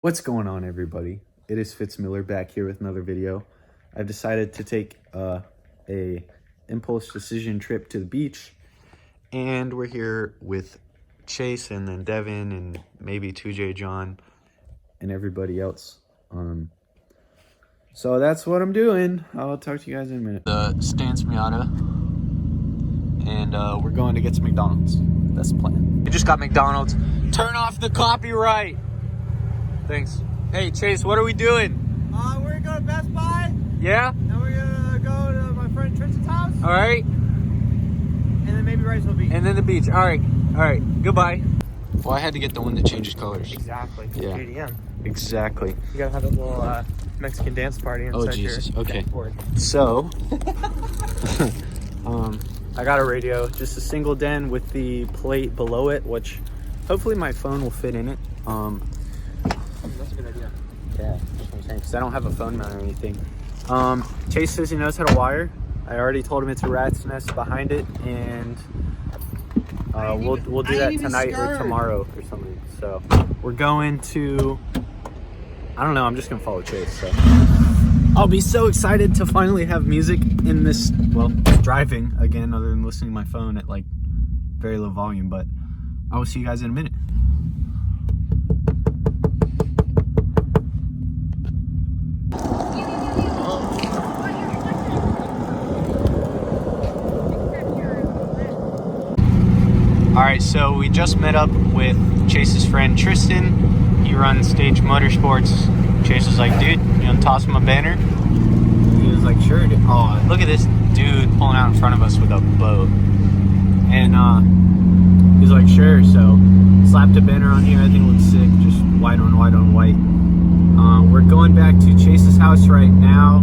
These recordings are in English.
What's going on, everybody? It is Fitz Miller back here with another video. I've decided to take a impulse decision trip to the beach, and we're here with Chase and then Devin and maybe 2J John and everybody else. So that's what I'm doing. I'll talk to you guys in a minute. The Stance Miata, and we're going to get some McDonald's. That's the plan. We just got McDonald's. Turn off the copyright. Thanks. Hey, Chase, what are we doing? We're gonna go to Best Buy. Yeah? And we're gonna go to my friend Tristan's house. All right. And then maybe Riceville Beach. And then the beach. All right. All right. Goodbye. Well, I had to get the one that changes colors. Exactly. Yeah. JDM. Exactly. You gotta have a little Mexican dance party inside Oh, Jesus. your Okay. dashboard. So, I got a radio, just a single den with the plate below it, which hopefully my phone will fit in it. That's a good idea. Yeah, that's what I'm saying, because I don't have a phone mount or anything. Chase says he knows how to wire. I already told him it's a rat's nest behind it, and we'll do that tonight or tomorrow or something. So we're going to, I don't know, I'm just gonna follow Chase. So I'll be so excited to finally have music in this, well, driving again, other than listening to my phone at like very low volume. But I will see you guys in a minute. All right, so we just met up with Chase's friend Tristan. He runs Stage Motorsports. Chase was like, dude, you want to toss him a banner? He was like, sure. Dude. Oh, look at this dude pulling out in front of us with a boat. And he was like, sure. So slapped a banner on here. I think it looks sick. Just white on white on white. We're going back to Chase's house right now.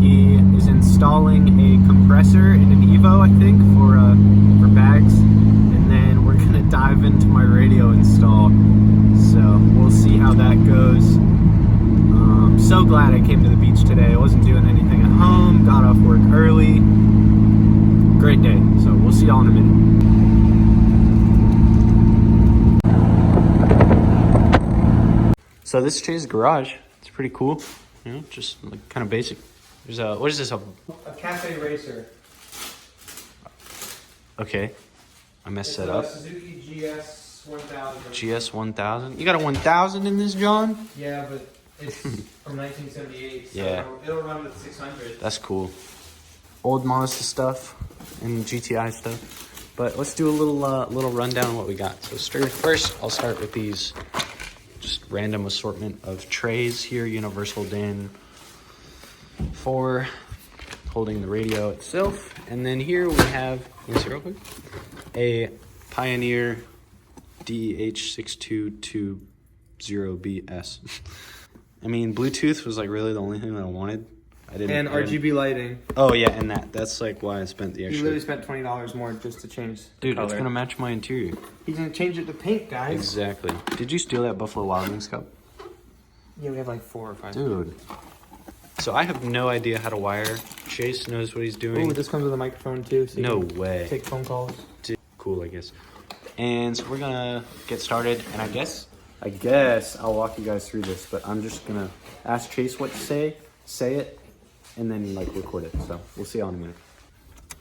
He is installing a compressor in an Evo, I think, for bags. Then we're gonna dive into my radio install, so we'll see how that goes. So glad I came to the beach today. I wasn't doing anything at home, got off work early. Great day, so we'll see y'all in a minute. So this is Chase's garage. It's pretty cool, you know, just like kind of basic. There's a, what is this? A cafe racer. Okay. I messed that up. Suzuki GS 1000. GS 1000. You got a 1000 in this, John? Yeah, but it's from 1978. So Yeah. it'll run with 600. That's cool. Old Mazda stuff and GTI stuff. But let's do a little rundown of what we got. So first, I'll start with these just random assortment of trays here. Universal DIN for holding the radio itself. And then here we have, let me see real quick, a Pioneer DH6220BS. I mean, Bluetooth was like really the only thing that I wanted. And RGB lighting. Oh yeah, and that's like why I spent the extra. You literally spent $20 more just to change Dude, color. it's gonna match my interior. He's gonna change it to pink, guys. Exactly. Did you steal that Buffalo Wild Wings cup? Yeah, we have like 4 or 5. Dude. So I have no idea how to wire. Chase knows what he's doing. Oh, this comes with a microphone too. So No you can way. Take phone calls. Cool, I guess. And so we're gonna get started, and I guess I'll walk you guys through this, but I'm just gonna ask Chase what to say it, and then like record it. So we'll see y'all in a minute.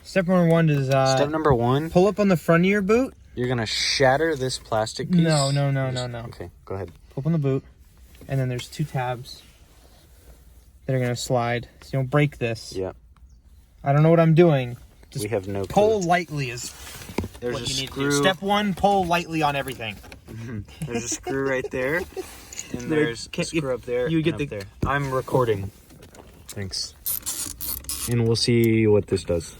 Step number 1 is Step number 1, pull up on the front of your boot. you're gonna shatter this plastic piece. No. Okay, go ahead. Pull up on the boot, and then there's 2 tabs that are gonna slide, so you don't break this. Yeah. I don't know what I'm doing. Just we have no clue. pull lightly is There's what a you need to screw. do. Step 1, pull lightly on everything. There's a screw right there, and there's a screw up there. You get and up there. I'm recording. Thanks. And we'll see what this does.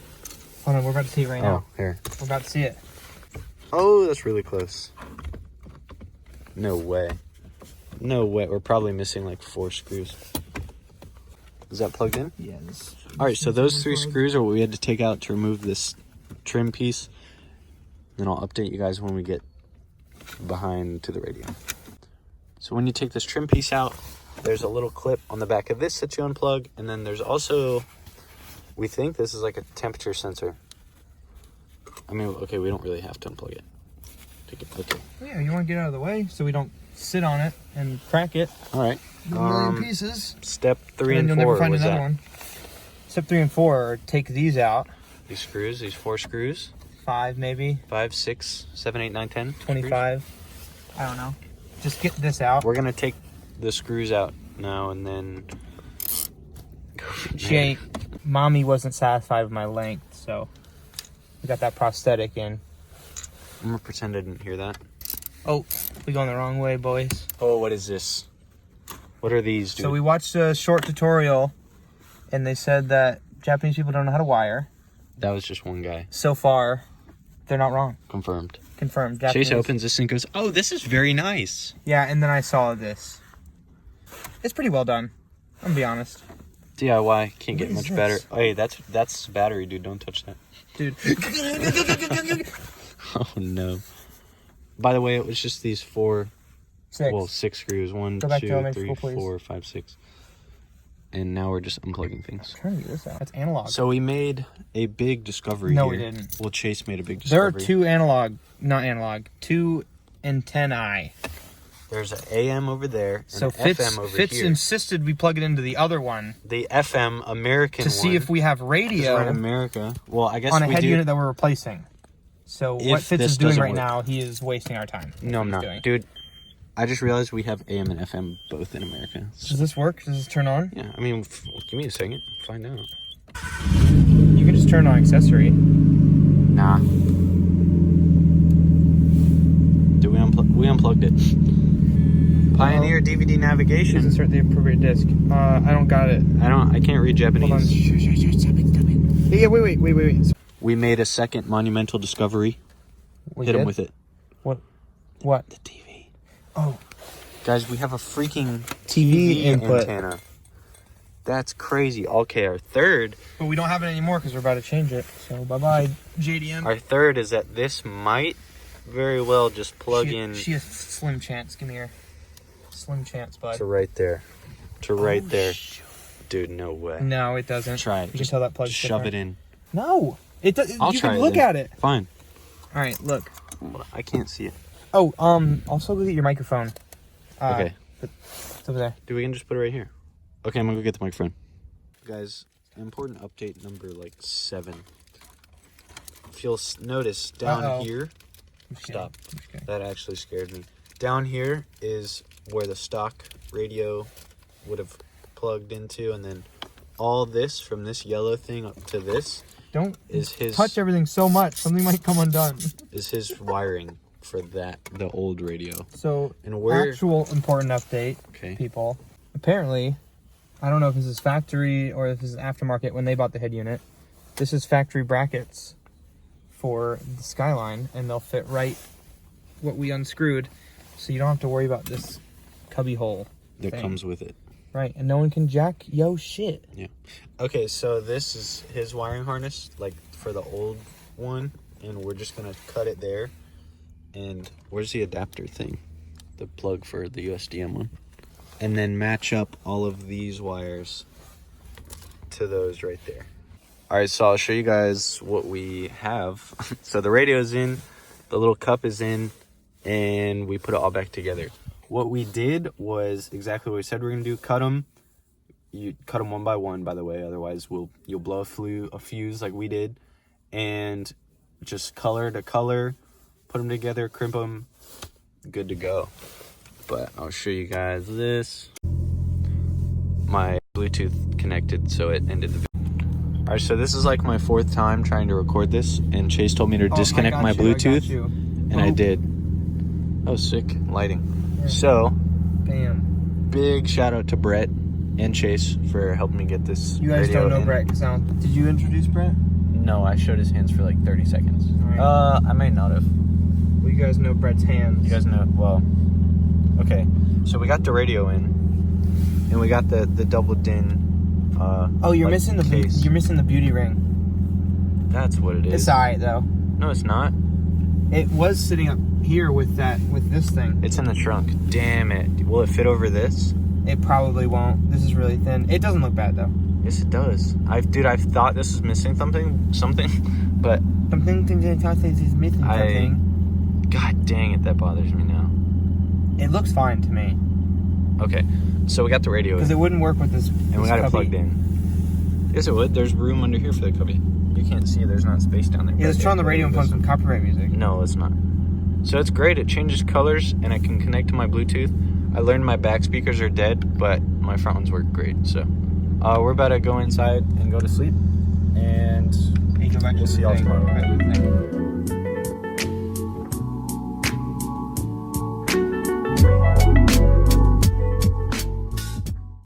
Hold on, we're about to see it right now. Oh, here. We're about to see it. Oh, that's really close. No way. No way. We're probably missing like 4 screws. Is that plugged in? Yeah. All right, so those 3 screws are what we had to take out to remove this trim piece. Then I'll update you guys when we get behind to the radio. So when you take this trim piece out, there's a little clip on the back of this that you unplug. And then there's also, we think this is like a temperature sensor. I mean, okay, we don't really have to unplug it. Okay. Yeah, you want to get out of the way so we don't sit on it and crack it. All right. A million pieces. Step 3 And and you'll 4. never find was another that? one. Step 3 and 4 are take these out. These screws, these 4 screws. 5 maybe. 5, 6, 7, 8, 9, 10. 25. I don't know. Just get this out. We're gonna take the screws out now and then. Mommy wasn't satisfied with my length, so we got that prosthetic in. I'm gonna pretend I didn't hear that. Oh, we going the wrong way, boys. Oh, what is this? What are these, dude? So we watched a short tutorial, and they said that Japanese people don't know how to wire. That was just one guy. So far, they're not wrong. Confirmed. Confirmed. Japanese. Chase opens this and goes, "Oh, this is very nice." Yeah, and then I saw this. It's pretty well done. I'm gonna be honest. DIY can't get What much is better. this? Oh, hey, that's battery, dude. Don't touch that. Dude. Oh no. By the way, it was just these 4. 6. Well, 6 screws. 1, Go back to 2, elementary 3, school, please. 4, 5, 6. And now we're just unplugging things. I'm trying to get this out. That's analog. So we made a big discovery No, here. we didn't. Well, Chase made a big There are discovery. two antennae. There's an AM over there and So an Fitz, FM over Fitz here. insisted we plug it into the other one The FM American to see one if we have is radio right in America. Well, I guess on a we head do. unit that we're replacing. So what If Fitz this is doing doesn't right work. now, he is wasting our time. No, I'm That's what not. he's doing. Dude, I just realized we have AM and FM both in America. Does this work? Does this turn on? Yeah, I mean, give me a second. Find out. You can just turn on accessory. Nah. Dude, we unplugged it. Pioneer DVD Please navigation. insert the appropriate disc. I don't got it. I can't read Hold on. Japanese. Stop it. Yeah, wait. We made a second monumental discovery. We Hit him did? with it. What? The TV. Oh. Guys, we have a freaking TV input. antenna. That's crazy. Okay, our third But we don't have it anymore because we're about to change it. So bye-bye, JDM. is that this might very well just plug she, in She has slim chance. Give me here. Slim chance, bud. to right there. To right there. Shoot. Dude, no way. No, it doesn't. Try it. You can Just tell that plug's Just shove it different. in. No, it does. I'll You try can it look then. at it. Fine. All right, look. I can't see it. Oh, also look at your microphone. Okay. It's over there. Dude, we can just put it right here. Okay, I'm gonna go get the microphone. Guys, important update number 7. If you'll notice down Uh-oh. here, I'm just stop. kidding. I'm just kidding. That actually scared me. Down here is where the stock radio would have plugged into, and then all this from this yellow thing up to this Don't is his touch everything so much. Something might come undone. is his wiring for the old radio. So, And we're actual important update, okay. people. Apparently, I don't know if this is factory or if this is aftermarket when they bought the head unit. This is factory brackets for the Skyline, and they'll fit right what we unscrewed. So you don't have to worry about this cubby hole That thing. comes with it. Right, and no one can jack yo shit. Okay, so this is his wiring harness, for the old one, and we're just gonna cut it there. And where's the adapter thing? The plug for the USDM one. And then match up all of these wires to those right there. Alright, so I'll show you guys what we have. So the radio's in, the little cup is in, and we put it all back together. What we did was exactly what we said we're gonna do. Cut them. You cut them one by one, by the way. Otherwise, you'll blow a fuse like we did, and just color to color, put them together, crimp them, good to go. But I'll show you guys this. My Bluetooth connected, so it ended the video. All right, so this is my 4th time trying to record this, and Chase told me to disconnect my Bluetooth, and I did. Oh, sick lighting. So, Bam. big shout out to Brett and Chase for helping me get this. You guys radio don't know in. Brett. Did you introduce Brett? No, I showed his hands for 30 seconds. All I may not have. Well, you guys know Brett's hands. You guys know, well, okay. So we got the radio in, and we got the double din. Oh, you're missing the case. you're missing the beauty ring. That's what it is. It's alright though. No, it's not. It was sitting up here with this thing. It's in the trunk. Damn it. Will it fit over this? It probably won't. This is really thin. It doesn't look bad though. Yes, it does. I've thought this was missing something, but Something is missing something. God dang it, that bothers me now. It looks fine to me. Okay, so we got the radio Because in, it wouldn't work with this. and we got it plugged in. Yes, it would. There's room under here for the cubby. You can't see. There's not space down there. Yeah, let's turn on the radio and put some copyright music. No, it's not. So it's great. It changes colors, and I can connect to my Bluetooth. I learned my back speakers are dead, but my front ones work great. So we're about to go inside and go to sleep, and Hey, go back we'll to see the y'all thing. tomorrow. Go back to the thing.